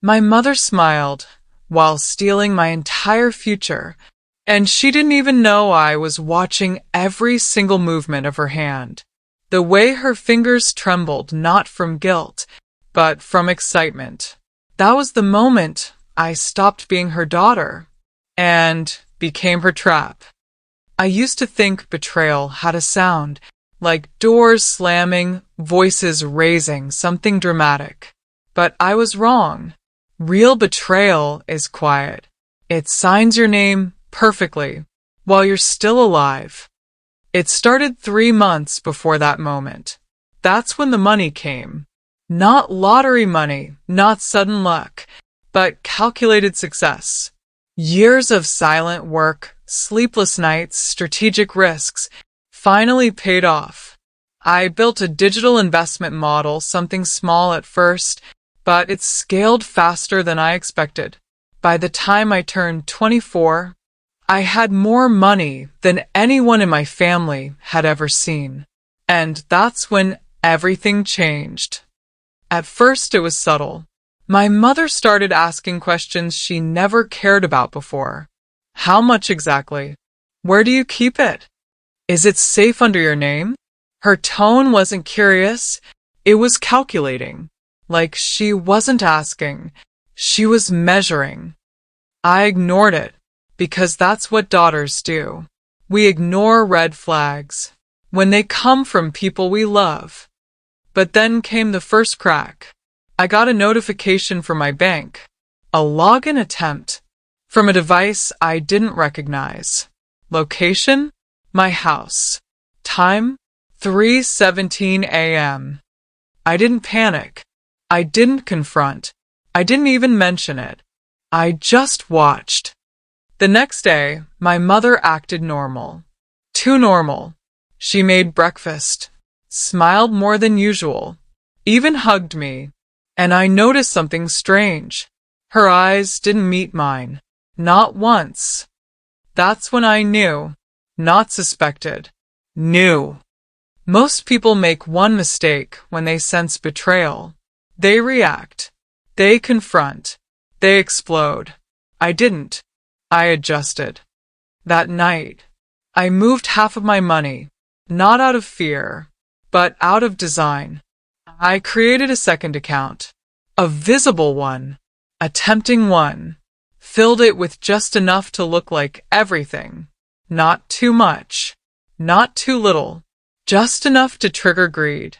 My mother smiled while stealing my entire future, and she didn't even know I was watching every single movement of her hand. The way her fingers trembled, not from guilt, but from excitement. That was the moment I stopped being her daughter and became her trap. I used to think betrayal had a sound, like doors slamming, voices raising, something dramatic. But I was wrong. Real betrayal is quiet. It signs your name perfectly while you're still alive. It started 3 months before that moment. That's when the money came. Not lottery money, not sudden luck, but calculated success. Years of silent work, sleepless nights, strategic risks finally paid off. I built a digital investment model, something small at first, but it scaled faster than I expected. By the time I turned 24, I had more money than anyone in my family had ever seen. And that's when everything changed. At first it was subtle. My mother started asking questions she never cared about before. How much exactly? Where do you keep it? Is it safe under your name? Her tone wasn't curious, it was calculating. Like she wasn't asking, she was measuring. I ignored it, because that's what daughters do. We ignore red flags when they come from people we love. But then came the first crack. I got a notification from my bank, a login attempt, from a device I didn't recognize. Location? My house. Time? 3:17 a.m. I didn't panic. I didn't confront. I didn't even mention it. I just watched. The next day, my mother acted normal. Too normal. She made breakfast, smiled more than usual, even hugged me, and I noticed something strange. Her eyes didn't meet mine. Not once. That's when I knew. Not suspected. Knew. Most people make one mistake when they sense betrayal. They react. They confront. They explode. I didn't. I adjusted. That night, I moved half of my money, not out of fear, but out of design. I created a second account, a visible one, a tempting one, filled it with just enough to look like everything. Not too much, not too little, just enough to trigger greed.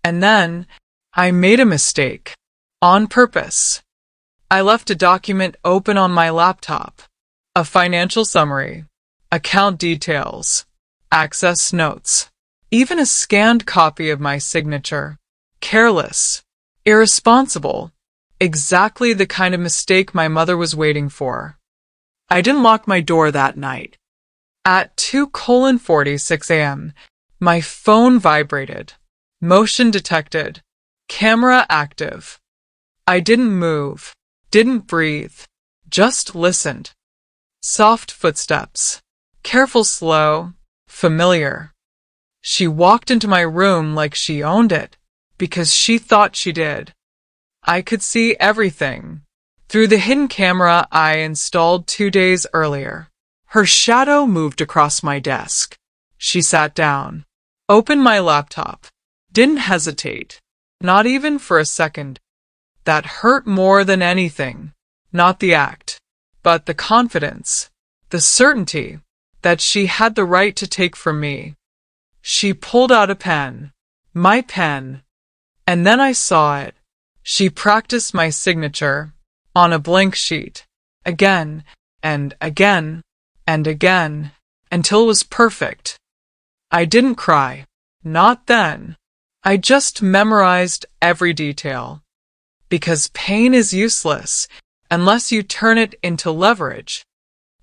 And then I made a mistake, on purpose. I left a document open on my laptop, a financial summary, account details, access notes, even a scanned copy of my signature. Careless, irresponsible, exactly the kind of mistake my mother was waiting for. I didn't lock my door that night. At 2:46 a.m., my phone vibrated. Motion detected. Camera active. I didn't move, didn't breathe, just listened. Soft footsteps. Careful, slow, familiar. She walked into my room like she owned it, because she thought she did. I could see everything, through the hidden camera I installed 2 days earlier. Her shadow moved across my desk. She sat down, opened my laptop, didn't hesitate, not even for a second. That hurt more than anything, not the act, but the confidence, the certainty that she had the right to take from me. She pulled out a pen, my pen, and then I saw it. She practiced my signature on a blank sheet, again and again and again, until it was perfect. I didn't cry, not then. I just memorized every detail. Because pain is useless unless you turn it into leverage.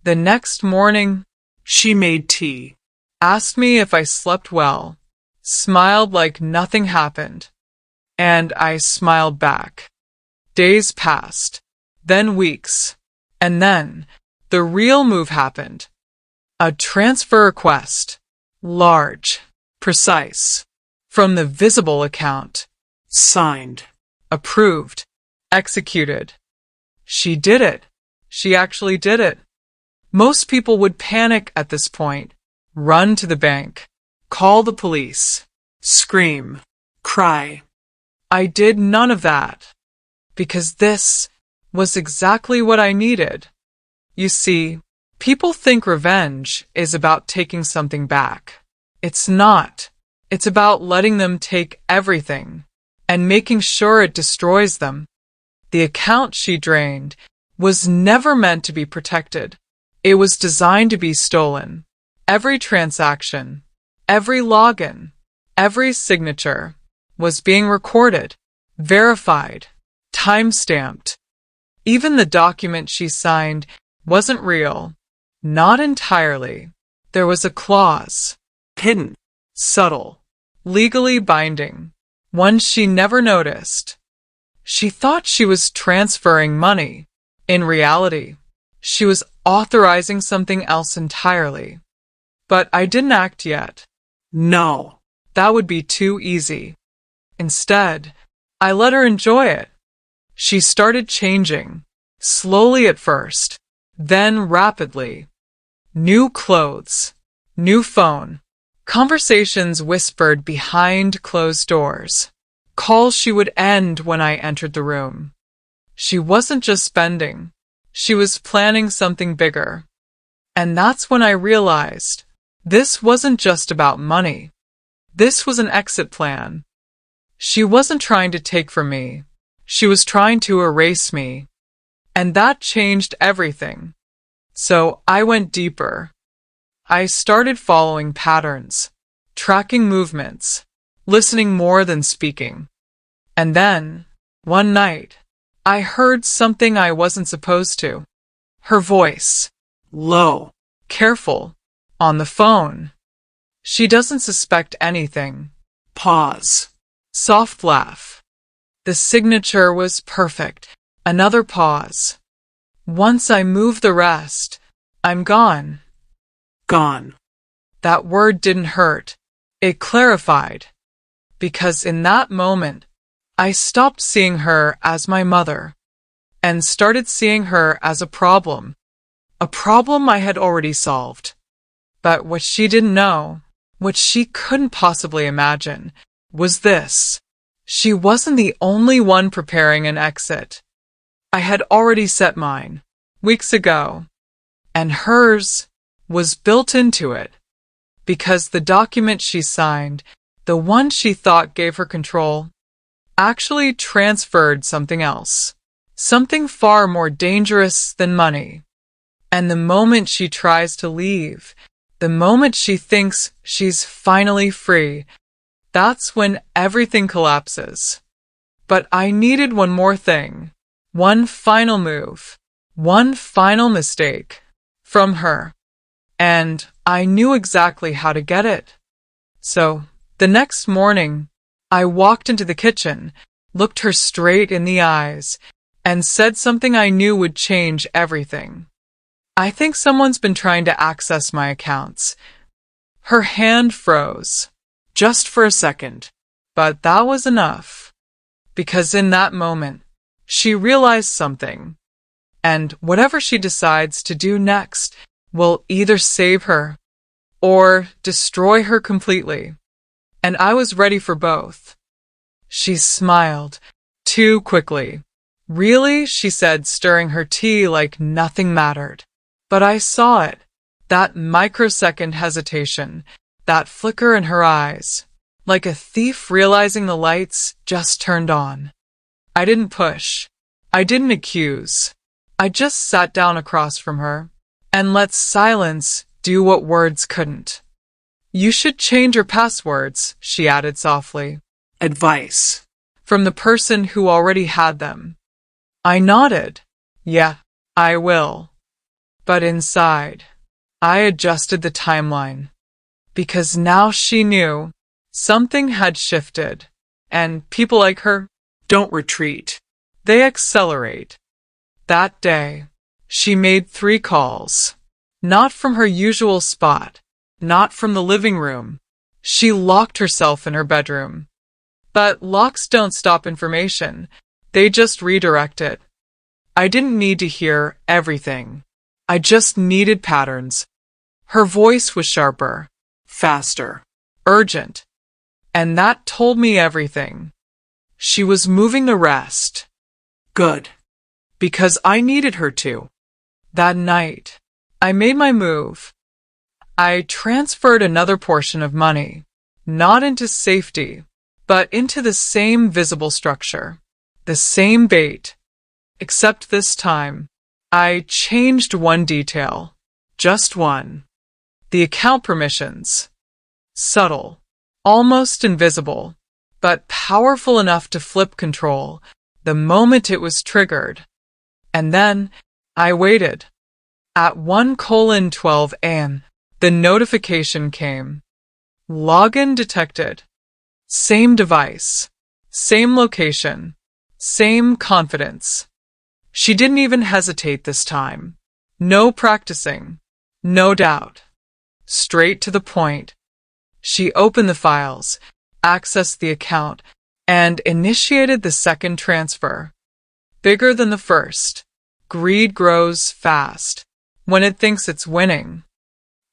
The next morning, she made tea, asked me if I slept well, smiled like nothing happened, and I smiled back. Days passed, then weeks, and then the real move happened. A transfer request, large, precise, from the visible account, signed, approved, executed. She did it. She actually did it. Most people would panic at this point, run to the bank, call the police, scream, cry. I did none of that, because this was exactly what I needed. You see, people think revenge is about taking something back. It's not. It's about letting them take everything and making sure it destroys them. The account she drained was never meant to be protected. It was designed to be stolen. Every transaction, every login, every signature was being recorded, verified, time-stamped. Even the document she signed wasn't real. Not entirely. There was a clause. Hidden. Subtle. Legally binding. One she never noticed. She thought she was transferring money. In reality, she was authorizing something else entirely. But I didn't act yet. No. That would be too easy. Instead, I let her enjoy it. She started changing, slowly at first, then rapidly. New clothes, new phone, conversations whispered behind closed doors, calls she would end when I entered the room. She wasn't just spending, she was planning something bigger. And that's when I realized this wasn't just about money. This was an exit plan. She wasn't trying to take from me. She was trying to erase me. And that changed everything. So I went deeper. I started following patterns, tracking movements, listening more than speaking. And then, one night, I heard something I wasn't supposed to. Her voice. Low. Careful. On the phone. She doesn't suspect anything. Pause. Soft laugh. The signature was perfect. Another pause. Once I move the rest, I'm gone. Gone. That word didn't hurt. It clarified. Because in that moment, I stopped seeing her as my mother and started seeing her as a problem I had already solved. But what she didn't know, what she couldn't possibly imagine, was this. She wasn't the only one preparing an exit. I had already set mine, weeks ago, and hers was built into it, because the document she signed, the one she thought gave her control, actually transferred something else, something far more dangerous than money. And the moment she tries to leave, the moment she thinks she's finally free, that's when everything collapses. But I needed one more thing, one final move, one final mistake from her. And I knew exactly how to get it. So, the next morning, I walked into the kitchen, looked her straight in the eyes, and said something I knew would change everything. I think someone's been trying to access my accounts. Her hand froze, just for a second, but that was enough. Because in that moment, she realized something. And whatever she decides to do next will either save her or destroy her completely. And I was ready for both. She smiled, too quickly. Really? She said, stirring her tea like nothing mattered. But I saw it, that microsecond hesitation, that flicker in her eyes, like a thief realizing the lights just turned on. I didn't push. I didn't accuse. I just sat down across from her and let silence do what words couldn't. You should change your passwords, she added softly. Advice. From the person who already had them. I nodded. Yeah, I will. But inside, I adjusted the timeline. Because now she knew something had shifted. And people like her don't retreat. They accelerate. That day, she made 3 calls. Not from her usual spot. Not from the living room. She locked herself in her bedroom. But locks don't stop information. They just redirect it. I didn't need to hear everything. I just needed patterns. Her voice was sharper, Faster. urgent, and that told me everything. She was moving to rest, Good. because I needed her to. That night, I made my move. I transferred another portion of money, not into safety, but into the same visible structure, the same bait, except this time, I changed one detail, just one. The account permissions. Subtle, almost invisible, but powerful enough to flip control the moment it was triggered. And then I waited. At 1:12 a.m., the notification came. Login detected. Same device, same location, same confidence. She didn't even hesitate this time. No practicing, no doubt. Straight to the point. She opened the files, accessed the account, and initiated the second transfer. Bigger than the first. Greed grows fast when it thinks it's winning.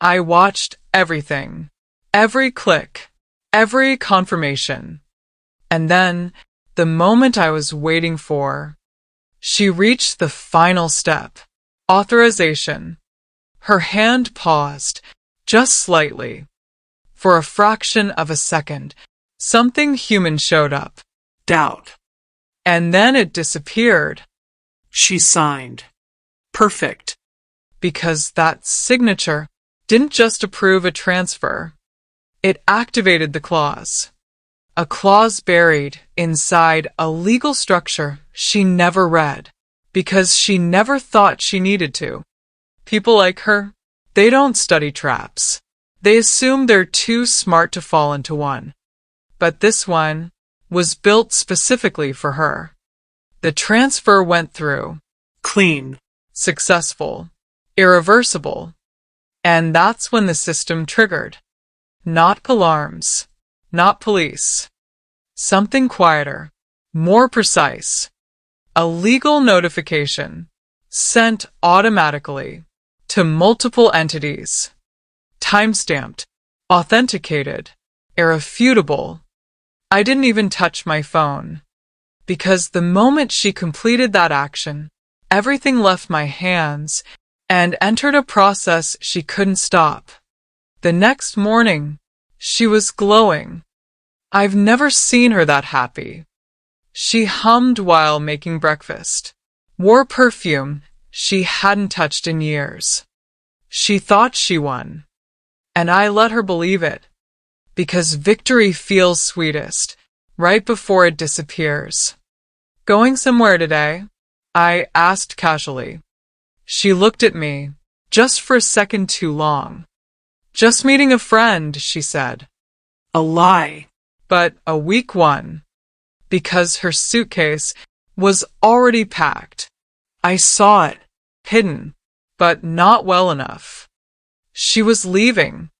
I watched everything, every click, every confirmation. And then, the moment I was waiting for, she reached the final step, authorization. Her hand paused, just slightly. For a fraction of a second, something human showed up. Doubt. And then it disappeared. She signed. Perfect. Because that signature didn't just approve a transfer. It activated the clause. A clause buried inside a legal structure she never read, because she never thought she needed to. People like her, they don't study traps. They assume they're too smart to fall into one. But this one was built specifically for her. The transfer went through. Clean. Successful. Irreversible. And that's when the system triggered. Not alarms. Not police. Something quieter. More precise. A legal notification. Sent automatically. To multiple entities. Timestamped. Authenticated. Irrefutable. I didn't even touch my phone. Because the moment she completed that action, everything left my hands and entered a process she couldn't stop. The next morning, she was glowing. I've never seen her that happy. She hummed while making breakfast, wore perfume she hadn't touched in years. She thought she won, and I let her believe it, because victory feels sweetest right before it disappears. Going somewhere today? I asked casually. She looked at me, just for a second too long. Just meeting a friend, she said. A lie. But a weak one, because her suitcase was already packed. I saw it, hidden, but not well enough. She was leaving,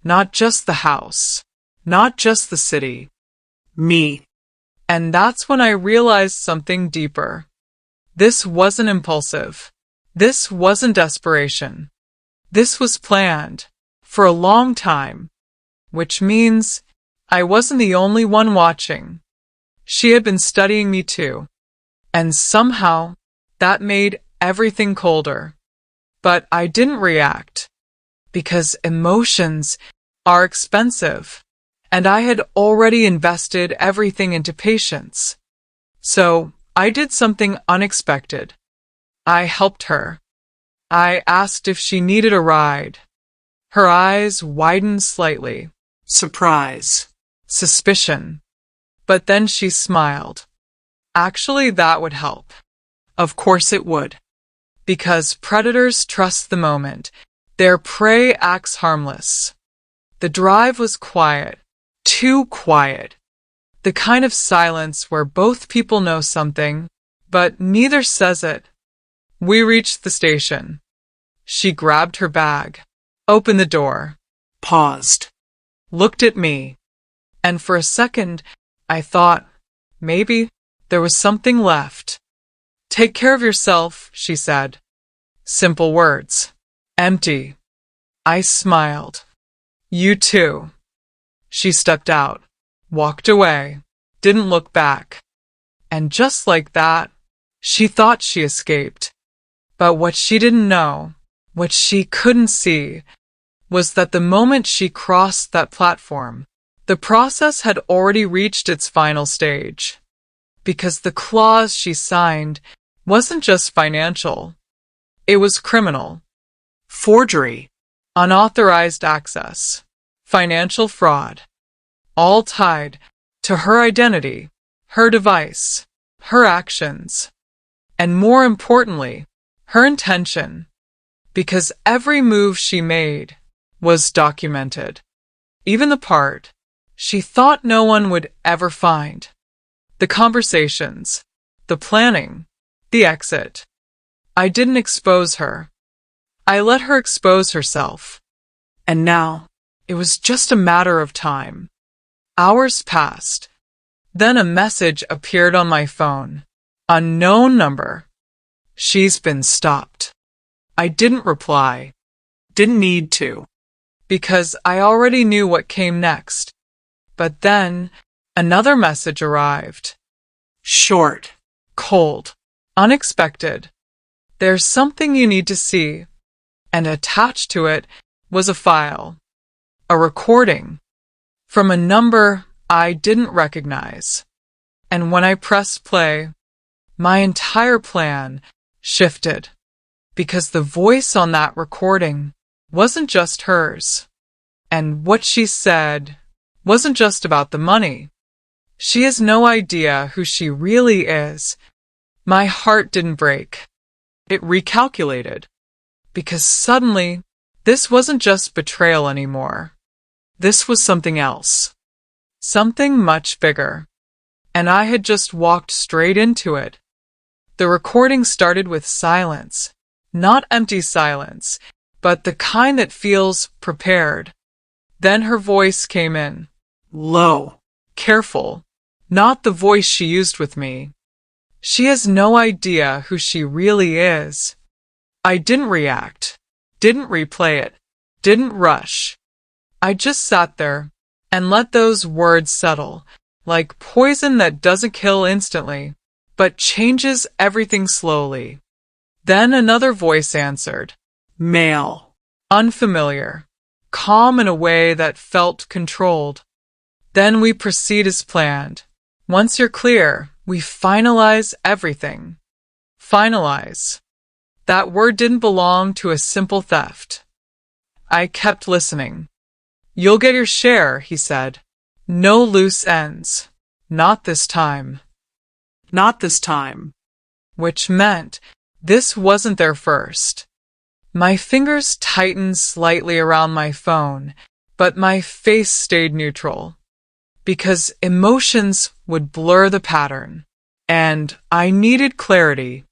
not just the house, not just the city. Me. And that's when I realized something deeper. This wasn't impulsive. This wasn't desperation. This was planned, for a long time, which means I wasn't the only one watching. She had been studying me too, and somehow that made everything colder. But I didn't react, because emotions are expensive, and I had already invested everything into patience. So I did something unexpected. I helped her. I asked if she needed a ride. Her eyes widened slightly. Surprise. Suspicion. But then she smiled. Actually, that would help. Of course it would. Because predators trust the moment. Their prey acts harmless. The drive was quiet. Too quiet. The kind of silence where both people know something, but neither says it. We reached the station. She grabbed her bag, opened the door, Paused. looked at me, and for a second I thought, maybe there was something left. Take care of yourself, she said. Simple words. Empty. I smiled. You too. She stepped out, walked away, didn't look back. And just like that, she thought she escaped. But what she didn't know, what she couldn't see, was that the moment she crossed that platform, the process had already reached its final stage. Because the clause she signed wasn't just financial. It was criminal. Forgery. Unauthorized access. Financial fraud. All tied to her identity, her device, her actions, and more importantly, her intention. Because every move she made was documented. Even the part she thought no one would ever find. The conversations, the planning, the exit. I didn't expose her. I let her expose herself. And now, it was just a matter of time. Hours passed. Then a message appeared on my phone. Unknown number. She's been stopped. I didn't reply. Didn't need to. Because I already knew what came next. But then, another message arrived. Short. Cold. Unexpected. There's something you need to see. And attached to it was a file. A recording. From a number I didn't recognize. And when I pressed play, my entire plan shifted. Because the voice on that recording wasn't just hers. And what she said wasn't just about the money. She has no idea who she really is. My heart didn't break. It recalculated. Because suddenly, this wasn't just betrayal anymore. This was something else. Something much bigger. And I had just walked straight into it. The recording started with silence. Not empty silence, but the kind that feels prepared. Then her voice came in. Low. Careful. Not the voice she used with me. She has no idea who she really is. I didn't react. Didn't replay it. Didn't rush. I just sat there and let those words settle, like poison that doesn't kill instantly, but changes everything slowly. Then another voice answered. Male. Unfamiliar. Calm in a way that felt controlled. Then we proceed as planned. Once you're clear, we finalize everything. Finalize. That word didn't belong to a simple theft. I kept listening. You'll get your share, he said. No loose ends. Not this time. Not this time. Which meant this wasn't their first. My fingers tightened slightly around my phone, but my face stayed neutral. Because emotions would blur the pattern. And I needed clarity.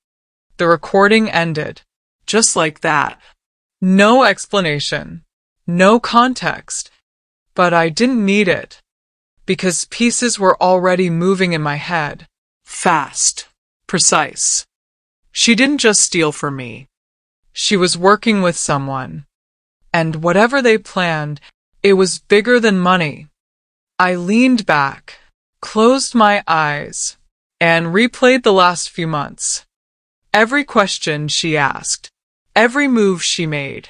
The recording ended. Just like that. No explanation. No context. But I didn't need it. Because pieces were already moving in my head. Fast. Precise. She didn't just steal from me. She was working with someone. And whatever they planned, it was bigger than money. I leaned back, closed my eyes, and replayed the last few months. Every question she asked, every move she made,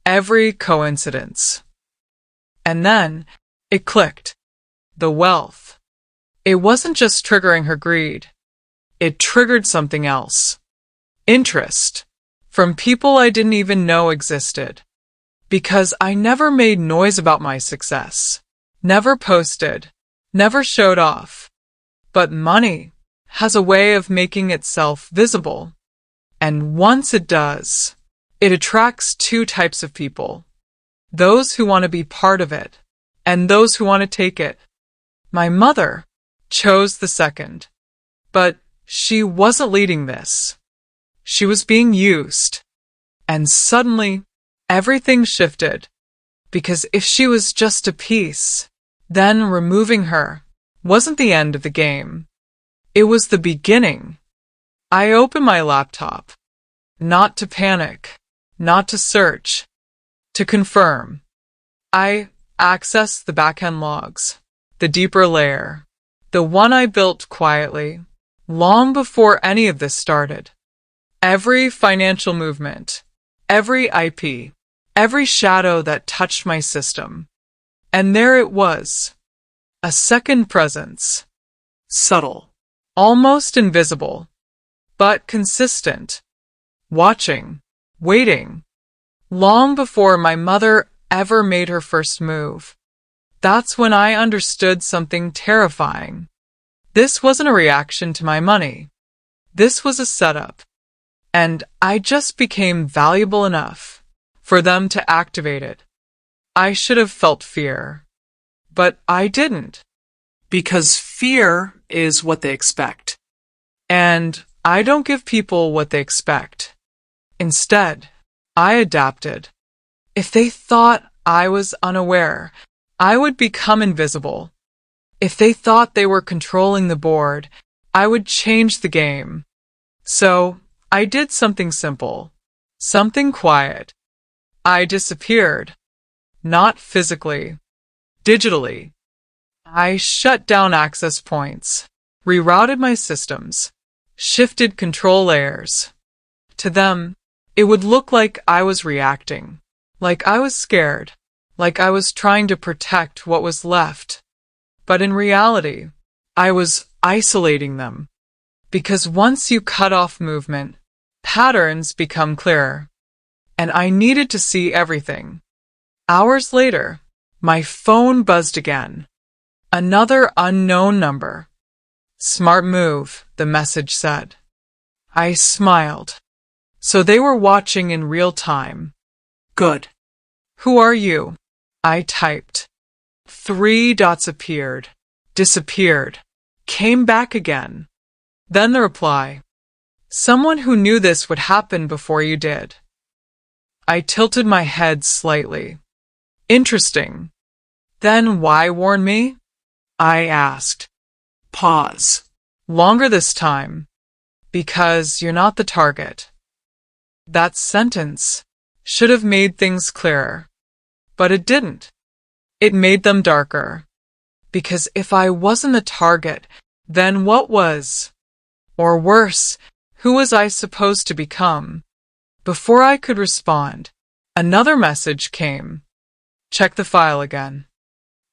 every coincidence. And then it clicked. The wealth. It wasn't just triggering her greed. It triggered something else. Interest. From people I didn't even know existed. Because I never made noise about my success. Never posted. Never showed off. But money has a way of making itself visible. And once it does, it attracts two types of people. Those who want to be part of it, and those who want to take it. My mother chose the second. But she wasn't leading this. She was being used. And suddenly, everything shifted. Because if she was just a piece, then removing her wasn't the end of the game. It was the beginning. I opened my laptop, not to panic, not to search, to confirm. I accessed the backend logs, the deeper layer, the one I built quietly, long before any of this started. Every financial movement, every IP, every shadow that touched my system. And there it was, a second presence, Subtle. almost invisible, but consistent, watching, waiting, long before my mother ever made her first move. That's when I understood something terrifying. This wasn't a reaction to my money. This was a setup. And I just became valuable enough for them to activate it. I should have felt fear, but I didn't. Because fear is what they expect. And I don't give people what they expect. Instead, I adapted. If they thought I was unaware, I would become invisible. If they thought they were controlling the board, I would change the game. So, I did something simple, something quiet. I disappeared. Not physically, digitally. I shut down access points, rerouted my systems, shifted control layers. To them, it would look like I was reacting, like I was scared, like I was trying to protect what was left. But in reality, I was isolating them. Because once you cut off movement, patterns become clearer. And I needed to see everything. Hours later, my phone buzzed again. Another unknown number. Smart move, the message said. I smiled. So they were watching in real time. Good. Who are you? I typed. 3 dots appeared, disappeared, came back again. Then the reply. Someone who knew this would happen before you did. I tilted my head slightly. Interesting. Then why warn me? I asked. Pause. Longer this time. Because you're not the target. That sentence should have made things clearer. But it didn't. It made them darker. Because if I wasn't the target, then what was? Or worse, who was I supposed to become? Before I could respond, another message came. Check the file again.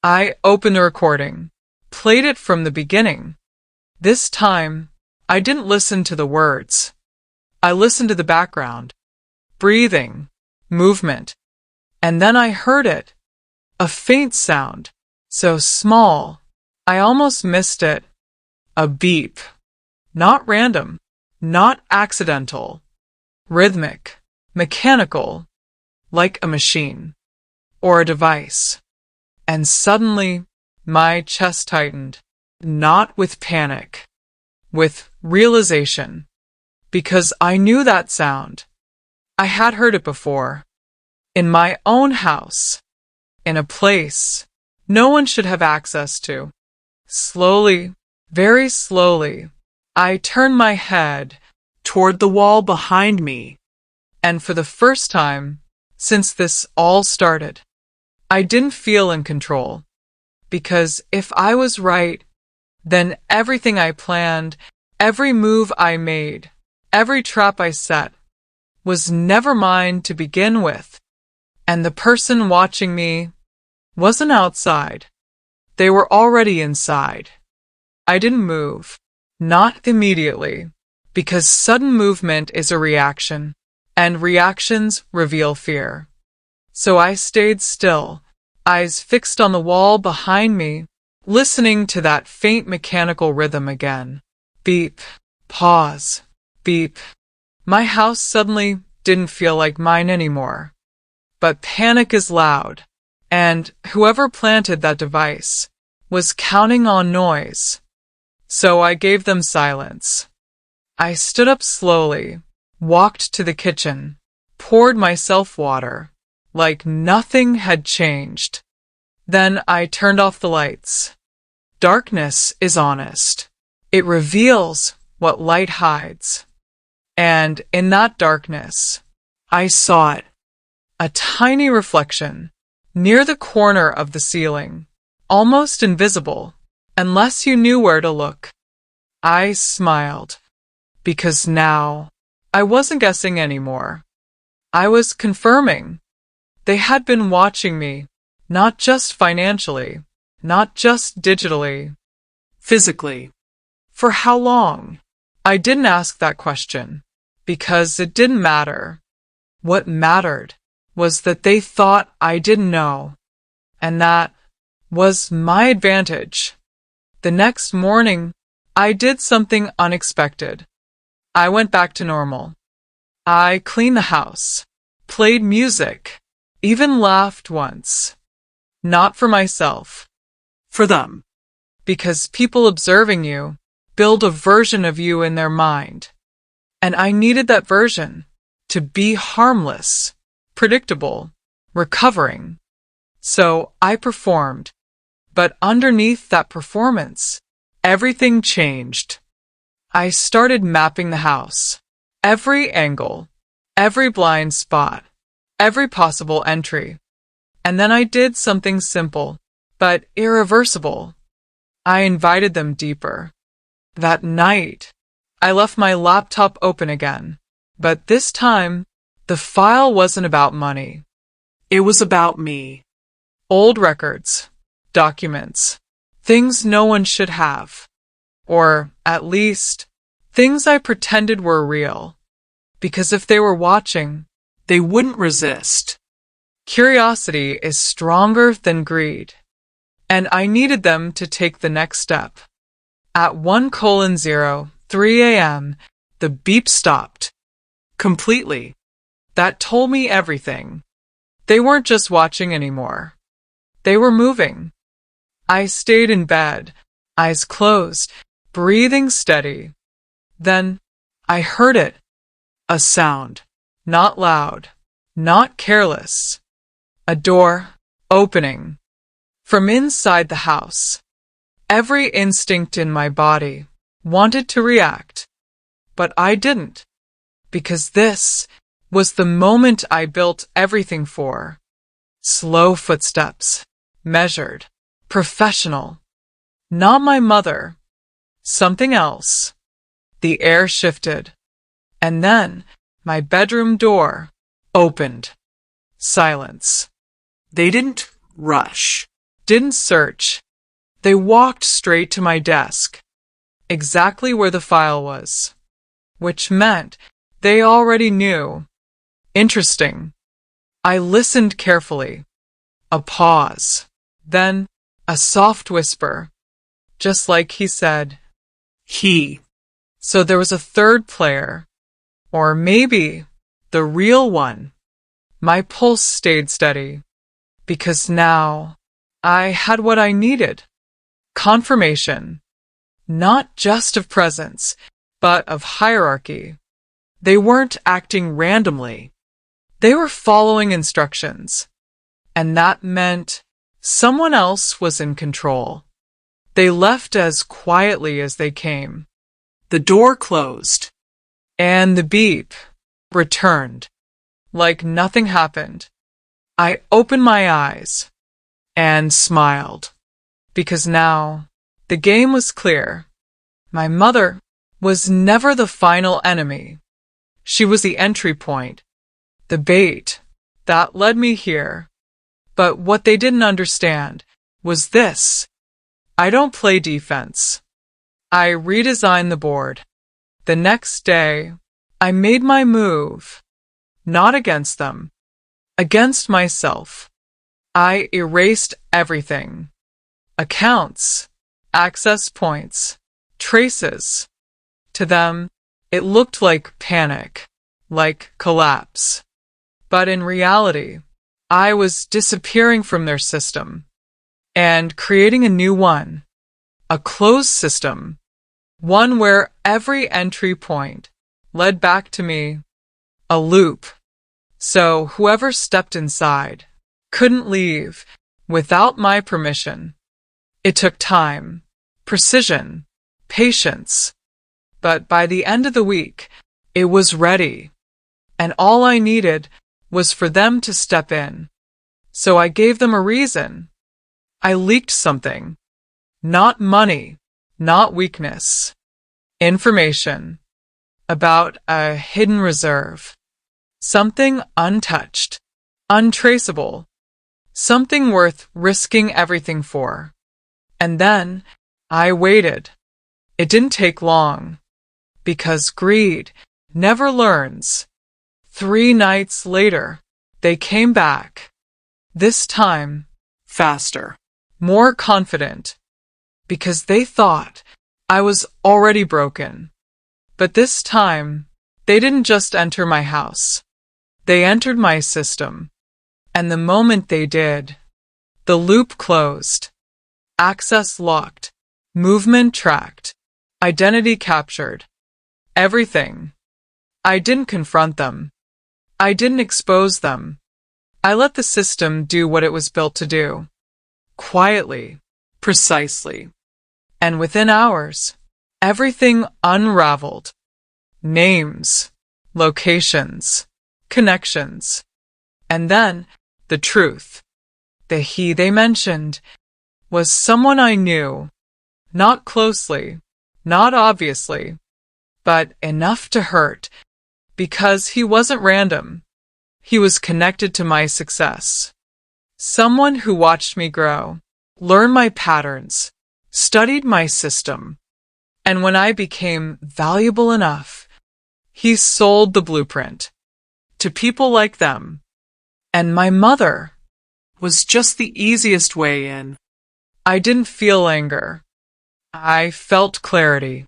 I opened the recording, played it from the beginning. This time, I didn't listen to the words. I listened to the background. Breathing, movement. And then I heard it. A faint sound, so small, I almost missed it. A beep. Not random, not accidental. Rhythmic, mechanical, like a machine or a device. And suddenly, my chest tightened, not with panic, with realization, because I knew that sound. I had heard it before, in my own house, in a place no one should have access to. Slowly, very slowly, I turned my head Toward the wall behind me. and for the first time since this all started, I didn't feel in control. Because if I was right, then everything I planned, every move I made, every trap I set, was never mine to begin with. And the person watching me wasn't outside. They were already inside. I didn't move. Not immediately. Because sudden movement is a reaction, and reactions reveal fear. So I stayed still, eyes fixed on the wall behind me, listening to that faint mechanical rhythm again. Beep, pause, beep. My house suddenly didn't feel like mine anymore. But panic is loud, and whoever planted that device was counting on noise. So I gave them silence. I stood up slowly, walked to the kitchen, poured myself water, like nothing had changed. Then I turned off the lights. Darkness is honest. It reveals what light hides. And in that darkness, I saw it. A tiny reflection, near the corner of the ceiling, almost invisible, unless you knew where to look. I smiled, because now I wasn't guessing anymore. I was confirming. They had been watching me, not just financially, not just digitally, physically. For how long? I didn't ask that question, because it didn't matter. What mattered was that they thought I didn't know, and that was my advantage. The next morning, I did something unexpected. I went back to normal. I cleaned the house, played music, even laughed once. Not for myself. For them. Because people observing you build a version of you in their mind. And I needed that version to be harmless, predictable, recovering. So I performed. But underneath that performance, everything changed. I started mapping the house. Every angle, every blind spot, every possible entry. And then I did something simple, but irreversible. I invited them deeper. That night, I left my laptop open again. But this time, the file wasn't about money. It was about me. Old records, documents, things no one should have. Or, at least, things I pretended were real. Because if they were watching, they wouldn't resist. Curiosity is stronger than greed. And I needed them to take the next step. At 1:03 a.m., the beep stopped. Completely. That told me everything. They weren't just watching anymore. They were moving. I stayed in bed, eyes closed, breathing steady. Then I heard it. A sound. Not loud. Not careless. A door opening. From inside the house. Every instinct in my body wanted to react. But I didn't. Because this was the moment I built everything for. Slow footsteps. Measured. Professional. Not my mother. Something else. The air shifted. And then my bedroom door opened. Silence. They didn't rush. Didn't search. They walked straight to my desk. Exactly where the file was. Which meant they already knew. Interesting. I listened carefully. A pause. Then a soft whisper. Just like he said. He. So there was a third player. Or maybe the real one. My pulse stayed steady. Because now I had what I needed. Confirmation. Not just of presence, but of hierarchy. They weren't acting randomly. They were following instructions. And that meant someone else was in control. They left as quietly as they came. The door closed. And the beep returned. Like nothing happened. I opened my eyes and smiled. Because now the game was clear. My mother was never the final enemy. She was the entry point. The bait that led me here. But what they didn't understand was this. I don't play defense. I redesigned the board. The next day, I made my move. Not against them. Against myself. I erased everything. Accounts, access points, traces. To them, it looked like panic, like collapse. But in reality, I was disappearing from their system and creating a new one, a closed system, one where every entry point led back to me, a loop. So whoever stepped inside couldn't leave without my permission. It took time, precision, patience. But by the end of the week, it was ready, and all I needed was for them to step in. So I gave them a reason. I leaked something. Not money, not weakness. Information about a hidden reserve. Something untouched, untraceable. Something worth risking everything for. And then I waited. It didn't take long, because greed never learns. 3 nights later, they came back. This time, Faster. more confident, because they thought I was already broken. But this time, they didn't just enter my house. They entered my system. And the moment they did, the loop closed, access locked, movement tracked, identity captured, everything. I didn't confront them. I didn't expose them. I let the system do what it was built to do. Quietly. Precisely. And within hours, everything unraveled. Names, locations, connections. And then, the truth. The he they mentioned was someone I knew. Not closely, not obviously, but enough to hurt, because he wasn't random. He was connected to my success. Someone who watched me grow, learned my patterns, studied my system, and when I became valuable enough, he sold the blueprint to people like them. And my mother Was just the easiest way in. I didn't feel anger. I felt clarity,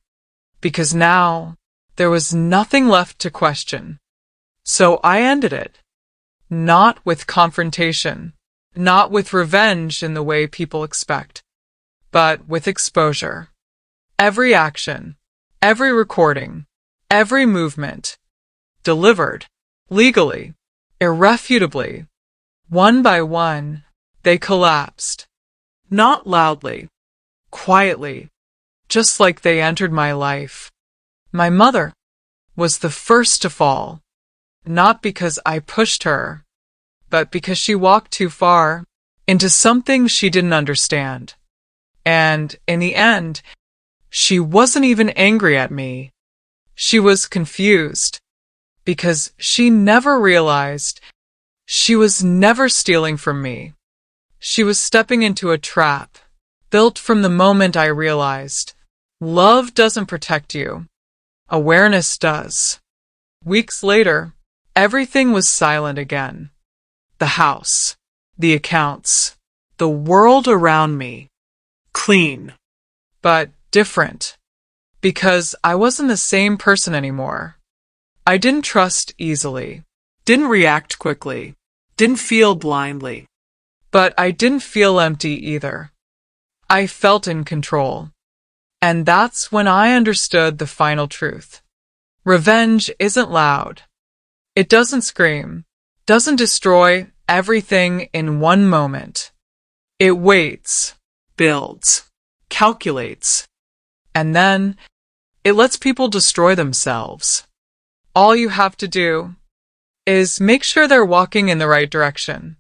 because now there was nothing left to question. So I ended it. Not with confrontation, not with revenge in the way people expect, but with exposure. Every action, every recording, every movement, delivered, legally, irrefutably. One by one, they collapsed. Not loudly, quietly, just like they entered my life. My mother was the first to fall, not because I pushed her, but because she walked too far into something she didn't understand. And in the end, she wasn't even angry at me. She was confused, because she never realized she was never stealing from me. She was stepping into a trap, built from the moment I realized love doesn't protect you. Awareness does. Weeks later, everything was silent again. The house, the accounts, the world around me. Clean. But different, because I wasn't the same person anymore. I didn't trust easily, Didn't react quickly. Didn't feel blindly. but I didn't feel empty either. I felt in control. And that's when I understood the final truth. Revenge isn't loud. It doesn't scream, doesn't destroy everything in one moment. It waits, Builds. Calculates. and then it lets people destroy themselves. All you have to do is make sure they're walking in the right direction.